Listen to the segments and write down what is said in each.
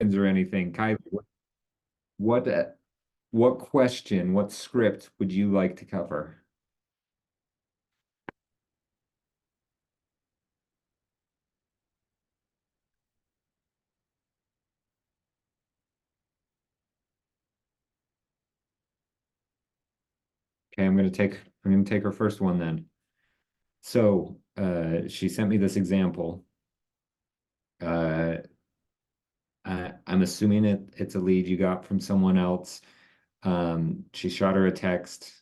or anything. Kylie, what, what question, what script would you like to cover? Okay, I'm gonna take her first one then. So, she sent me this example. Uh, I'm assuming it's a lead you got from someone else. She shot her a text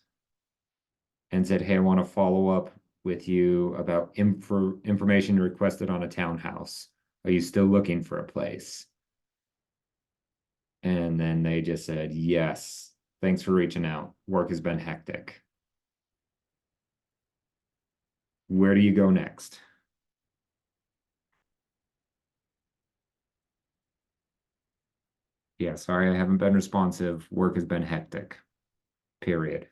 and said, "Hey, I want to follow up with you about information requested on a townhouse. Are you still looking for a place?" And then they just said, "Yes. Thanks for reaching out. Work has been hectic." Where do you go next? Yeah, sorry, I haven't been responsive. Work has been hectic. Period.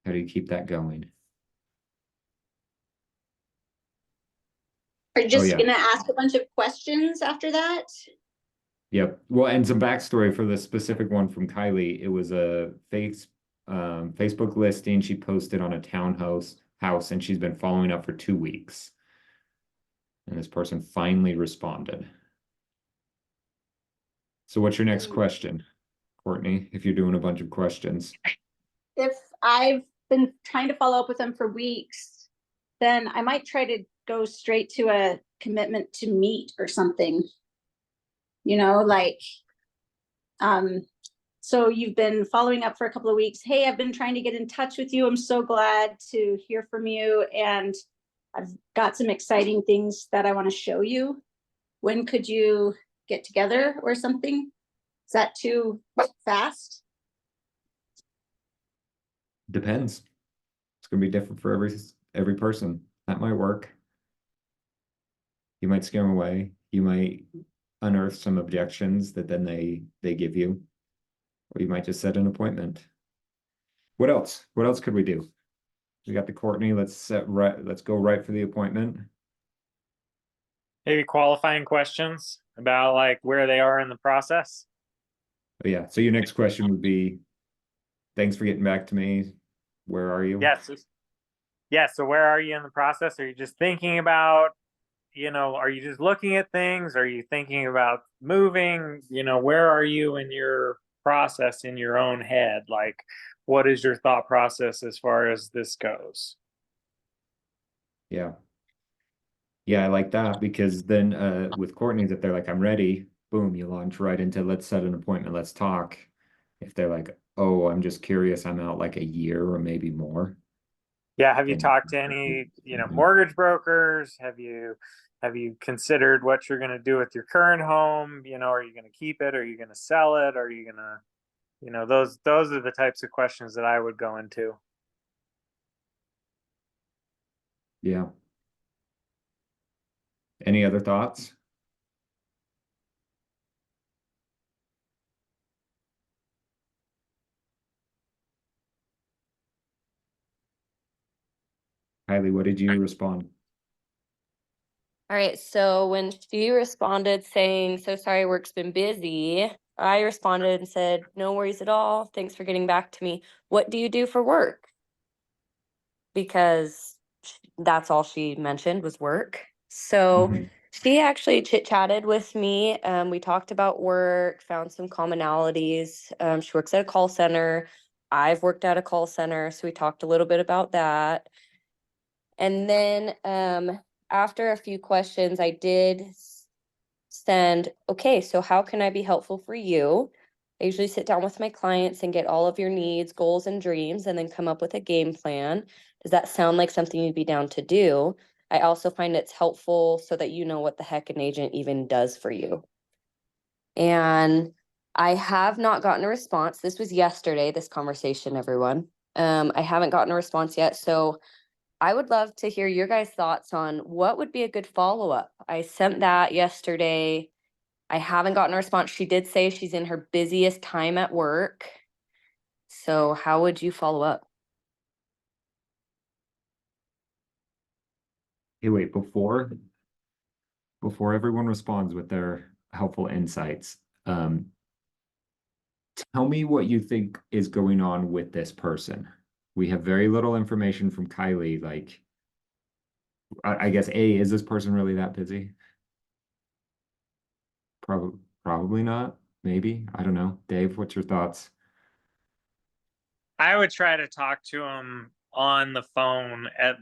How do you keep that going? Are you Oh just yeah. gonna ask a bunch of questions after that? Yep. Well, and some backstory for the specific one from Kylie. It was a Facebook listing she posted on a townhouse, and she's been following up for 2 weeks. And this person finally responded. So what's your next Mm. question, Courtney, if you're doing a bunch of questions? If I've been trying to follow up with them for weeks, then I might try to go straight to a commitment to meet or something. Like, um, so you've been following up for a couple of weeks. Hey, I've been trying to get in touch with you. I'm so glad to hear from you. And I've got some exciting things that I want to show you. When could you get together or something? Is that too fast? Depends. It's gonna be different for every person. That might work. You might scare them away. You might unearth some objections that then they give you, or you might just set an appointment. What else? What else could we do? We got the Courtney. Let's go right for the appointment. Maybe qualifying questions about like where they are in the process. But yeah, so your next question would be, thanks for getting back to me. Where are you? Yes. Yes. So where are you in the process? Are you just thinking about, are you just looking at things? Are you thinking about moving? Where are you in your process in your own head? Like, what is your thought process as far as this goes? Yeah. Yeah, I like that because then with Courtney's, if they're like, I'm ready, boom, you launch right into let's set an appointment, let's talk. If they're like, oh, I'm just curious, I'm out like a year or maybe more, Yeah, have you then talked to any, mortgage brokers? Have you considered what you're going to do with your current home? Are you going to keep it? Are you going to sell it? Are you going to, those are the types of questions that I would go into. yeah. Any other thoughts? Kylie, what did you respond? All right, so when she responded saying, "So sorry, work's been busy," I responded and said, "No worries at all. Thanks for getting back to me. What do you do for work?" Because that's all she mentioned was work. So Mhm. she actually chit-chatted with me. We talked about work, found some commonalities. She works at a call center. I've worked at a call center, so we talked a little bit about that. And then after a few questions, I did send, "Okay, so how can I be helpful for you?" I usually sit down with my clients and get all of your needs, goals, and dreams, and then come up with a game plan. Does that sound like something you'd be down to do? I also find it's helpful so that you know what the heck an agent even does for you. And I have not gotten a response. This was yesterday, this conversation, everyone. I haven't gotten a response yet. So I would love to hear your guys' thoughts on what would be a good follow-up. I sent that yesterday. I haven't gotten a response. She did say she's in her busiest time at work. So how would you follow up? Hey, wait, before before everyone responds with their helpful insights, tell me what you think is going on with this person. We have very little information from Kylie. Like, I guess A, is this person really that busy? Probably not. Maybe. I don't know. Dave, what's your thoughts? I would try to talk to them on the phone at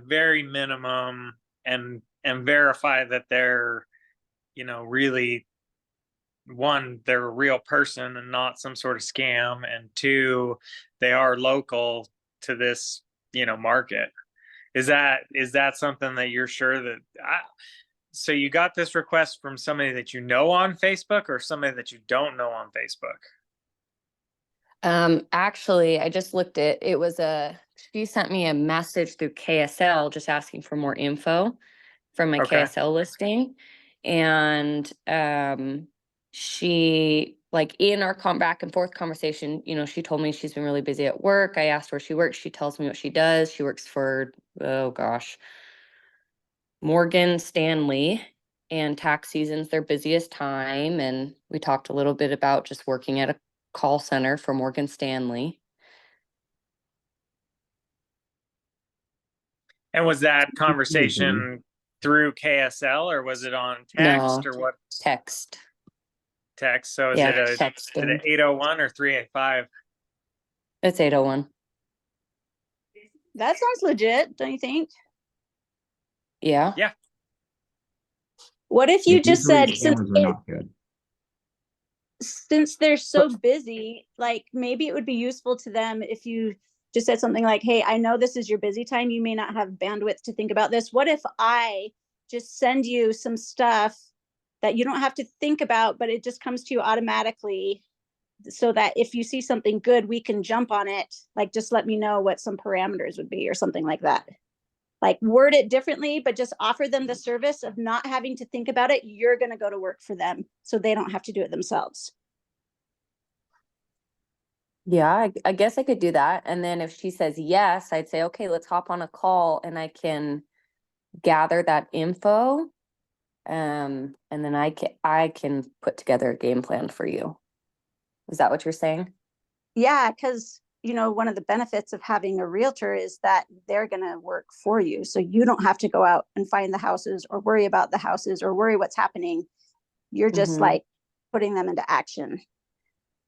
very minimum, and verify that they're, really, one, they're a real person and not some sort of scam, and two, they are local to this, market. Is that something that you're sure that so you got this request from somebody that you know on Facebook, or somebody that you don't know on Facebook? Actually, I just looked at it was she sent me a message through KSL just asking for more info from my Okay. KSL listing. And she, like, in our back and forth conversation, she told me she's been really busy at work. I asked where she works. She tells me what she does. She works for, oh gosh, Morgan Stanley, and tax season's their busiest time. And we talked a little bit about just working at a call center for Morgan Stanley. And was that conversation through KSL, or was it on text, No, or what? text. Text. So is Yeah, it an texting. 801 or 385? It's 801. That sounds legit, don't you think? Yeah. Yeah. What if you just Usually said, since scammers are not good. since they're so busy, like maybe it would be useful to them if you just said something like, hey, I know this is your busy time. You may not have bandwidth to think about this. What if I just send you some stuff that you don't have to think about, but it just comes to you automatically, so that if you see something good, we can jump on it. Like, just let me know what some parameters would be or something like that. Like, word it differently, but just offer them the service of not having to think about it. You're going to go to work for them, so they don't have to do it themselves. Yeah, I guess I could do that. And then if she says yes, I'd say, okay, let's hop on a call and I can gather that info. And then I can put together a game plan for you. Is that what you're saying? Yeah, because one of the benefits of having a realtor is that they're going to work for you. So you don't have to go out and find the houses or worry about the houses or worry what's happening. You're just Mhm. like putting them into action.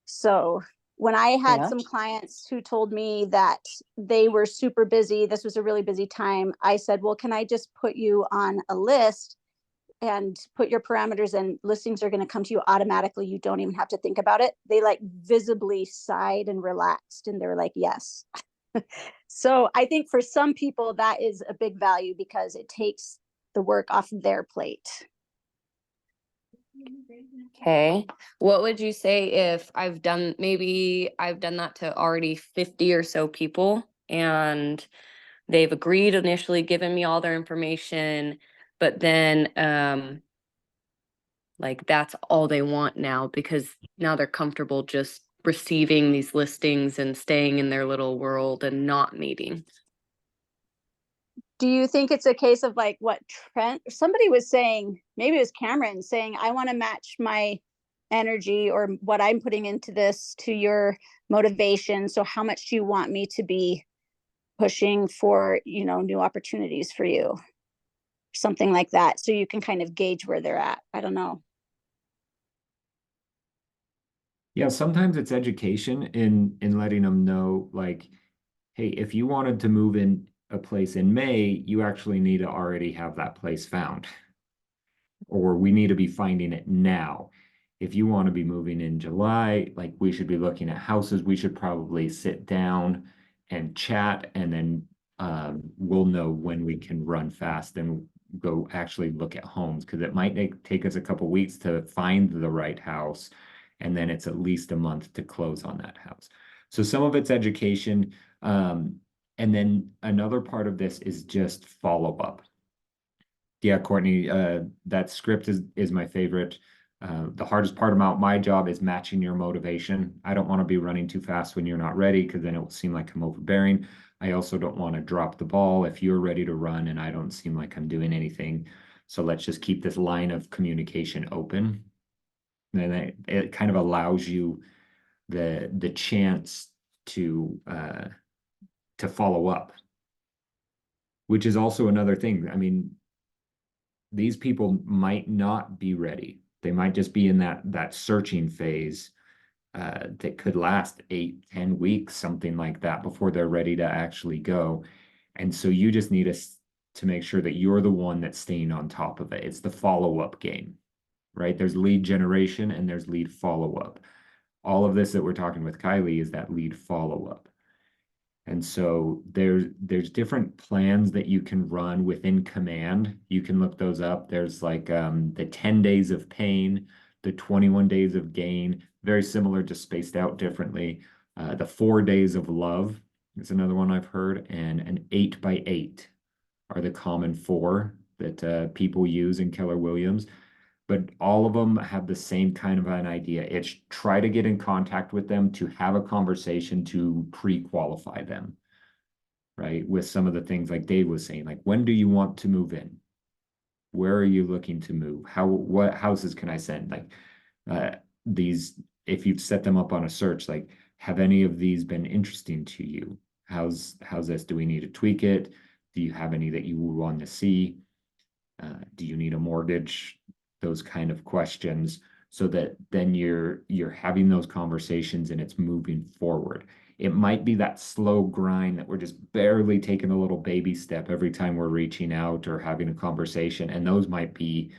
So when I had Yeah. some clients who told me that they were super busy, this was a really busy time, I said, well, can I just put you on a list and put your parameters, and listings are going to come to you automatically. You don't even have to think about it. They like visibly sighed and relaxed, and they were like, yes. So I think for some people that is a big value because it takes the work off their plate. Okay. What would you say if maybe I've done that to already 50 or so people, and they've agreed, initially given me all their information, but then like that's all they want now, because now they're comfortable just receiving these listings and staying in their little world and not meeting. Do you think it's a case of like what Trent, somebody was saying, maybe it was Cameron saying, I want to match my energy or what I'm putting into this to your motivation. So how much do you want me to be pushing for, new opportunities for you? Something like that. So you can kind of gauge where they're at. I don't know. Yeah, sometimes it's education in letting them know, like, hey, if you wanted to move in a place in May, you actually need to already have that place found. Or we need to be finding it now. If you want to be moving in July, like we should be looking at houses, we should probably sit down and chat, and then we'll know when we can run fast and go actually look at homes, because it might take us a couple weeks to find the right house, and then it's at least a month to close on that house. So some of it's education, and then another part of this is just follow up. Yeah, Courtney, that script is my favorite. The hardest part about my job is matching your motivation. I don't want to be running too fast when you're not ready, because then it will seem like I'm overbearing. I also don't want to drop the ball if you're ready to run and I don't seem like I'm doing anything. So let's just keep this line of communication open. And it kind of allows you the chance to follow up, which is also another thing. I mean, these people might not be ready. They might just be in that searching phase that could last 8, 10 weeks, something like that, before they're ready to actually go. And so you just need to make sure that you're the one that's staying on top of it. It's the follow-up game, right? There's lead generation and there's lead follow-up. All of this that we're talking with Kylie is that lead follow-up. And so there's different plans that you can run within Command. You can look those up. There's like the 10 days of pain, the 21 days of gain, very similar, just spaced out differently. The 4 days of love is another one I've heard, and an 8x8 are the common four that people use in Keller Williams. But all of them have the same kind of an idea. It's try to get in contact with them, to have a conversation, to pre-qualify them, right? With some of the things like Dave was saying, like, when do you want to move in? Where are you looking to move? What houses can I send? Like these, if you've set them up on a search, like, have any of these been interesting to you? How's this? Do we need to tweak it? Do you have any that you would want to see? Do you need a mortgage? Those kind of questions, so that then you're having those conversations and it's moving forward. It might be that slow grind that we're just barely taking a little baby step every time we're reaching out or having a conversation. And those might be,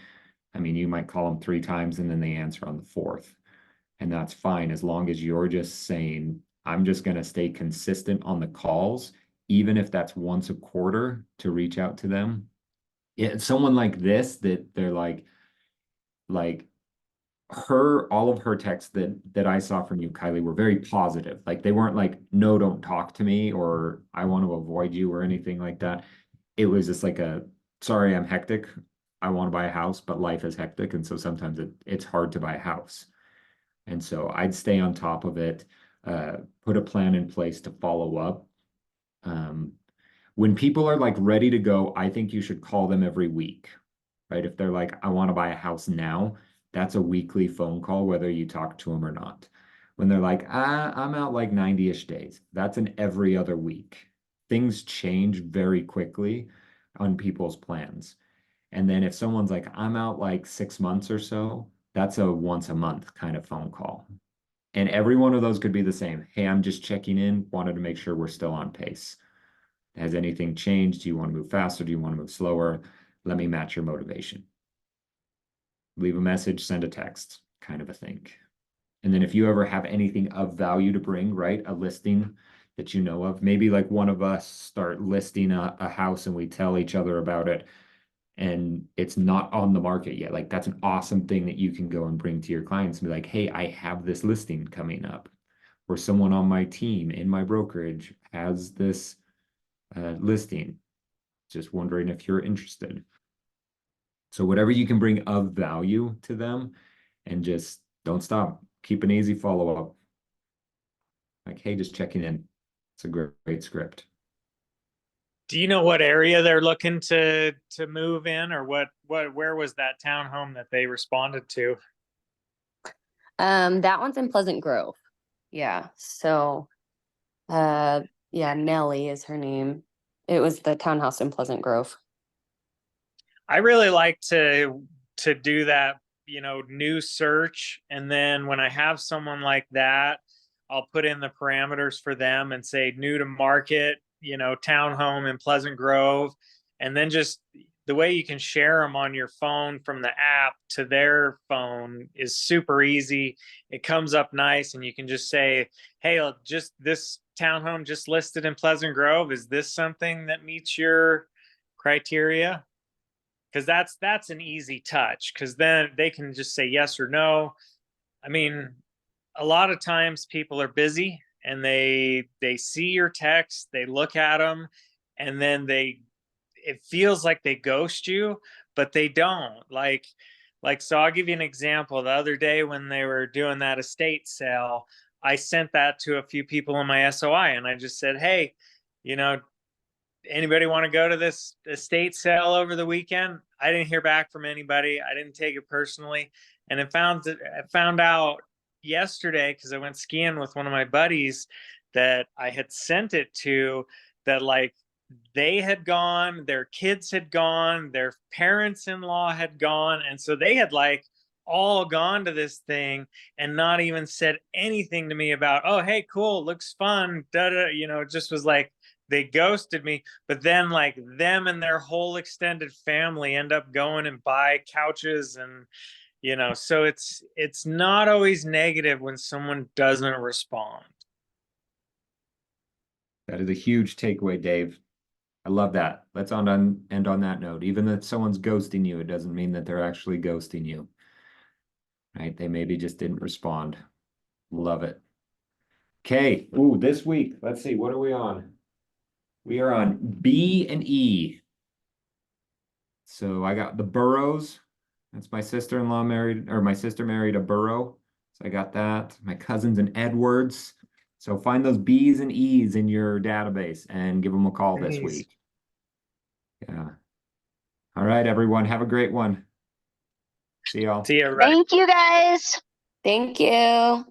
I mean, you might call them 3 times and then they answer on the 4th. And that's fine, as long as you're just saying, I'm just going to stay consistent on the calls, even if that's once a quarter, to reach out to them. Yeah, someone like this, that they're like all of her texts that I saw from you, Kylie, were very positive. Like, they weren't like, no, don't talk to me, or I want to avoid you, or anything like that. It was just like sorry, I'm hectic. I want to buy a house, but life is hectic. And so sometimes it's hard to buy a house. And so I'd stay on top of it, put a plan in place to follow up. When people are like ready to go, I think you should call them every week, right? If they're like, I want to buy a house now, that's a weekly phone call, whether you talk to them or not. When they're like, I'm out like 90-ish days, that's an every other week. Things change very quickly on people's plans. And then if someone's like, I'm out like 6 months or so, that's a once a month kind of phone call. And every one of those could be the same. Hey, I'm just checking in, wanted to make sure we're still on pace. Has anything changed? Do you want to move faster? Do you want to move slower? Let me match your motivation. Leave a message, send a text, kind of a thing. And then if you ever have anything of value to bring, right, a listing that you know of, maybe like one of us start listing a house and we tell each other about it and it's not on the market yet. Like, that's an awesome thing that you can go and bring to your clients and be like, hey, I have this listing coming up, or someone on my team in my brokerage has this listing. Just wondering if you're interested. So whatever you can bring of value to them, and just don't stop. Keep an easy follow-up. Like, hey, just checking in. It's a great script. Do you know what area they're looking to move in, or where was that townhome that they responded to? That one's in Pleasant Grove. Yeah. So, yeah, Nellie is her name. It was the townhouse in Pleasant Grove. I really like to do that, new search. And then when I have someone like that, I'll put in the parameters for them and say new to market, townhome in Pleasant Grove. And then just the way you can share them on your phone from the app to their phone is super easy. It comes up nice, and you can just say, hey, just this townhome just listed in Pleasant Grove. Is this something that meets your criteria? Because that's an easy touch, because then they can just say yes or no. I mean, a lot of times people are busy and they see your text, they look at them, and then it feels like they ghost you, but they don't. Like, so I'll give you an example. The other day when they were doing that estate sale, I sent that to a few people in my SOI, and I just said, hey, anybody want to go to this estate sale over the weekend? I didn't hear back from anybody. I didn't take it personally. And I found out yesterday, because I went skiing with one of my buddies, that I had sent it to, that like they had gone, their kids had gone, their parents-in-law had gone. And so they had like all gone to this thing and not even said anything to me about, oh, hey, cool, looks fun. Da, da, you know, it just was like, they ghosted me. But then like them and their whole extended family end up going and buy couches, and you know, so it's not always negative when someone doesn't respond. That is a huge takeaway, Dave. I love that. Let's end on that note. Even if someone's ghosting you, it doesn't mean that they're actually ghosting you. Right? They maybe just didn't respond. Love it. Okay. Ooh, this week, let's see, what are we on? We are on B and E. So I got the Burrows. That's my sister-in-law married, or my sister married a Burrow. So I got that. My cousin's an Edwards. So find those B's and E's in your database and give them a call this Nice. week. Yeah. All right, everyone. Have a great one. See y'all. See you, right? Thank you guys. Thank you.